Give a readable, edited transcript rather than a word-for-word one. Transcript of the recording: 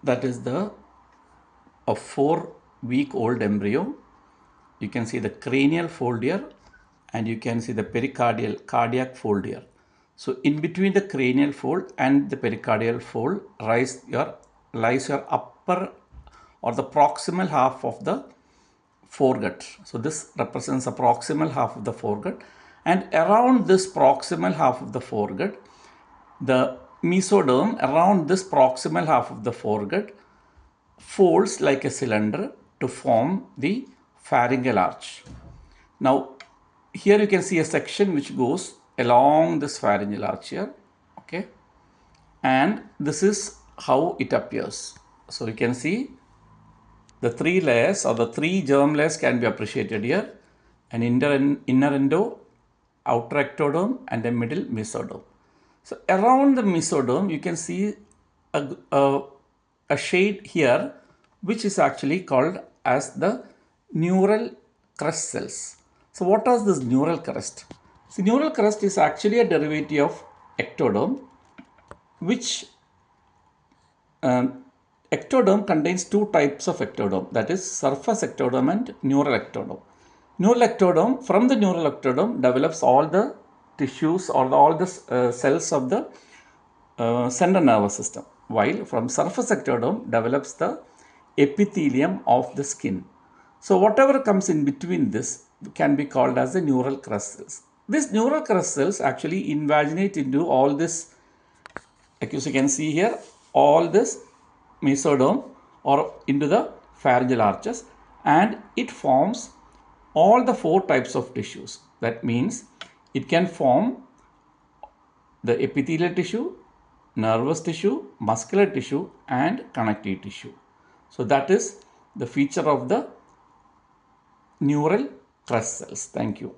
that is a 4-week-old embryo. You can see the cranial fold here, and you can see the cardiac fold here. So in between the cranial fold and the pericardial fold lies your upper or the proximal half of the foregut. So this represents the proximal half of the foregut, and around this proximal half of the foregut, the mesoderm around this proximal half of the foregut folds like a cylinder to form the pharyngeal arch. Now here you can see a section which goes along this pharyngeal arch here, okay, and this is how it appears. So you can see the 3 layers or the 3 germ layers can be appreciated here: an inner endo, outer ectoderm, and a middle mesoderm. So around the mesoderm you can see a shade here which is actually called as the neural crest cells. So what is this neural crest? So neural crest is actually a derivative of ectoderm, which ectoderm contains 2 types of ectoderm, that is surface ectoderm and neural ectoderm. Neural ectoderm, from the neural ectoderm develops all the tissues or all the cells of the central nervous system, while from surface ectoderm develops the epithelium of the skin. So whatever comes in between this can be called as the neural crest cells. These neural crest cells actually invaginate into all this, as you can see here, all this mesoderm or into the pharyngeal arches, and it forms all the 4 types of tissues. That means it can form the epithelial tissue, nervous tissue, muscular tissue, and connective tissue. So that is the feature of the neural crest cells. Thank you.